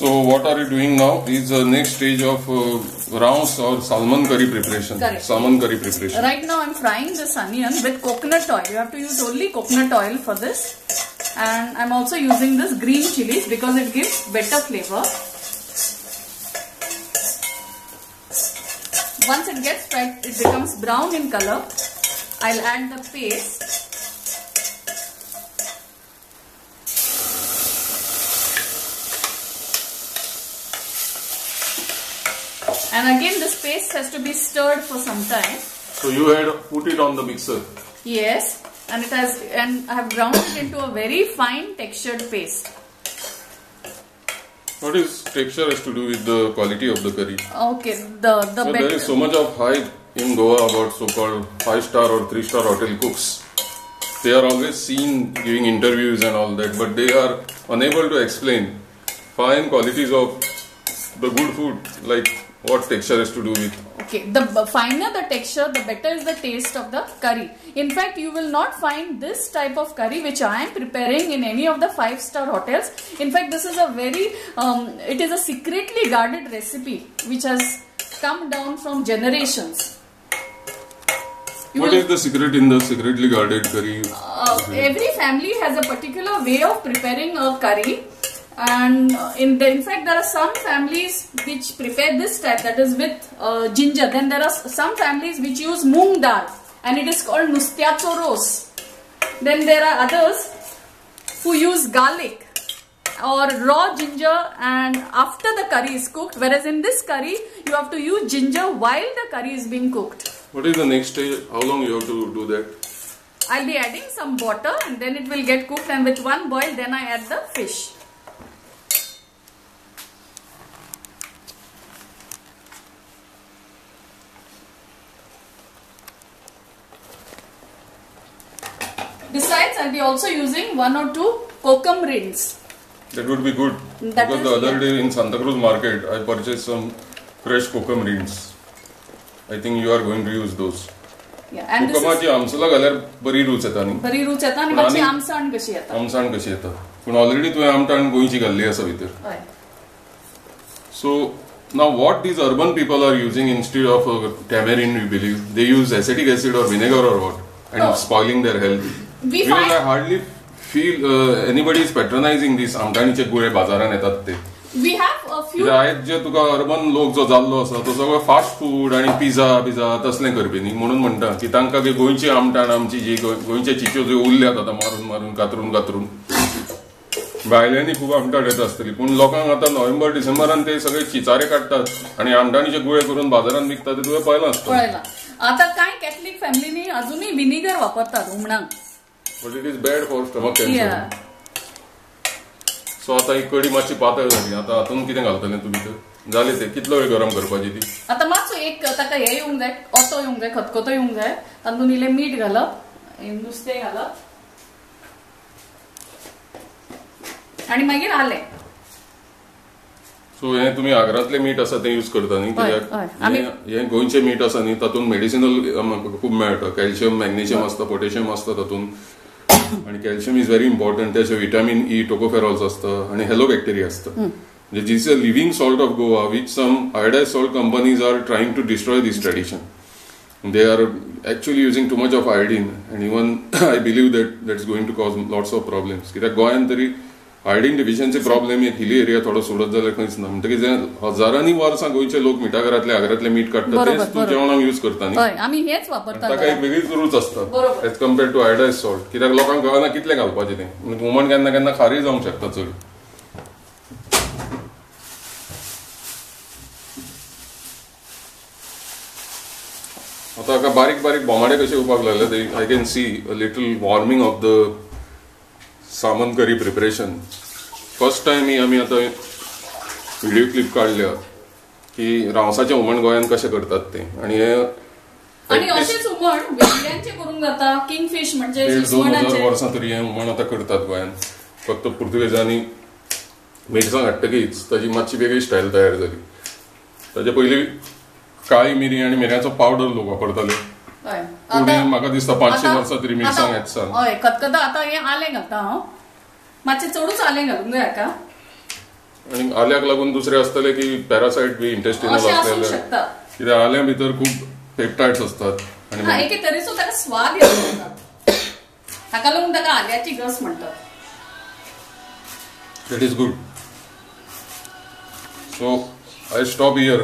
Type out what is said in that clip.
So what are you doing now is the next stage of rounds or salmon curry preparation. Correct. Salmon curry preparation. Right now I'm frying this onion with coconut oil. You have to use only coconut oil for this. And I'm also using this green chilies because it gives better flavor. Once it gets fried, it becomes brown in color. I'll add the paste. And again this paste has to be stirred for some time. So you had put it on the mixer. Yes, and I have ground it into a very fine textured paste. What is texture has to do with the quality of the curry? Okay, the so there is so much of hype in Goa about so-called 5-star or 3-star hotel cooks. They are always seen giving interviews and all that, but they are unable to explain fine qualities of the good food, like what texture has to do with. Okay, the finer the texture, the better is the taste of the curry. In fact, you will not find this type of curry which I am preparing in any of the 5-star hotels. In fact, this is a very, it is a secretly guarded recipe which has come down from generations. What is the secret in the secretly guarded curry? Every family has a particular way of preparing a curry. And in fact, there are some families which prepare this type, that is with ginger. Then there are some families which use moong dal and it is called nustyacho ros. Then there are others who use garlic or raw ginger and after the curry is cooked. Whereas in this curry, you have to use ginger while the curry is being cooked. What is the next stage? How long you have to do that? I'll be adding some water and then it will get cooked, and with one boil then I add the fish. Besides, I'll be also using 1 or 2 kokum rinds. That would be good. Because the other day in Santa Cruz market, I purchased some fresh kokum rinds. I think you are going to use those. Yeah, and कोकमाची आमसुला घाल्यार बरी रूच येता न्ही. बरी रूच येता आणि मातशी आमसाण कशी येता. आमसाण कशी येता. पण ऑलरेडी तुवें आमटाण गोंयची घाल्ली आसा भितर. हय. So now what these urban people are using instead of tamarind, we believe, they use acetic acid or vinegar or what, and spoiling their health. Because I hardly feel anybody is patronizing these आमटाणीचे गुळे बाजारान येतात ते. We have a few. आयज जे तुका urban लोक जो जाल्लो आसा तो सगळो फास्ट फूड आणि पिझ्झा तसले करपी न्ही म्हणून म्हणटा की तांकां गोंयची आमटाण आमची जी गोंयचे चिच्यो ज्यो उरल्यात आतां मारून कातरून भायल्यांनी खूब आमटाण येता आसतली, पूण लोकांक आतां नोव्हेंबर डिसेंबरान ते सगळे चिचारे काडटात आणि आमटाणीचे गुळे करून बाजारात विकतात ते तुवें पळयलां आसतलें. आता काय कॅथलिक फॅमिलीनी अजूनही विनेगर वापरतात हुमणाक. But it is bad for stomach cancer. So आता ही कडी मातशी पातळ झाली. आता हातून कितें घालतलें तुमी तर जालें तें कितलो वेळ गरम करपाची ती. आता मातसो एक ताका हे येवंक जाय, ओतो येवंक जाय, खतखतो येवंक जाय. तातूंत इल्लें मीठ घालप, नुस्तें घालप आणि मागीर आलें. सो हे तुम्ही आग्रातले मीठ आसा ते यूज करता न्ही, कित्याक हे गोंयचे मीठ आसा न्ही तातूंत मेडिसिनल खूब मेळटा. कॅल्शियम, मॅग्नेशियम आसता, पोटॅशियम आसता तातूंत. आणि कॅल्शियम इज व्हेरी इम्पॉर्टंट. त्याचे विटामिन ई, टोकोफेरॉल्स असतं आणि हेलो बॅक्टेरिया असतं. म्हणजे this is a living salt of Goa which some iodise salt companies are trying to destroy this tradition. They are actually using too much of iodine, and even I believe that's going to cause lots of problems. कित्याक गोंयांत तरी iodine deficiency problem एक hilly area थोडो सोडत जाल्यार खंयच ना. म्हणटकीर जे हजारांनी वर्सां गोंयचे लोक मिठा घरातले आग्रातले मीठ काडटात तेच तूं जेवणाक यूज करता न्ही. आमी हेच वापरतात. ताका एक वेगळीच रूच आसता as compared to iodized salt. कित्याक लोकांक कळना कितलें घालपाचें तें. हुमण केन्ना केन्ना खारी जावंक शकता चड. आता हाका बारीक बारीक बोमाडे कशे येवपाक लागले. I can see a little warming of the सामन करी प्रिपरेशन. फर्स्ट टाइम आमी आतां व्हिडिओ क्लिप काडल्या की रावसाचें हुमण गोंयांत कशें करतात तें. आणि हे अशेंच हुमण वेगळ्यांचें करूंक जाता. किंगफिश म्हणजे 2000 वर्सां तरी हें हुमण आतां करतात गोंयांत. फक्त पुर्तुगेजांनी मिरसांग हाडटकीच ताची मातशी वेगळी स्टायल तयार जाली. ताचे पयलीं काळी मिरी आणि मिरयाचो पावडर लोक वापरताले. म्हाका दिसता 500 वर्सां तरी मिरसांग येतात. हय, खतखतो आतां हें आलें घालता हांव. मातशें चडूच आलें घालूंक जाय हाका. आणि आल्याक लागून दुसरे असतले की पॅरासाइट बी इंटेस्टिनल असलेले कित्याक आल्या भितर खूप पेप्टाइड्स असतात आणि एके तरेचो ताका स्वाद येता ताका लागून ताका आल्याची गस म्हणतात. That is good. So I stop here.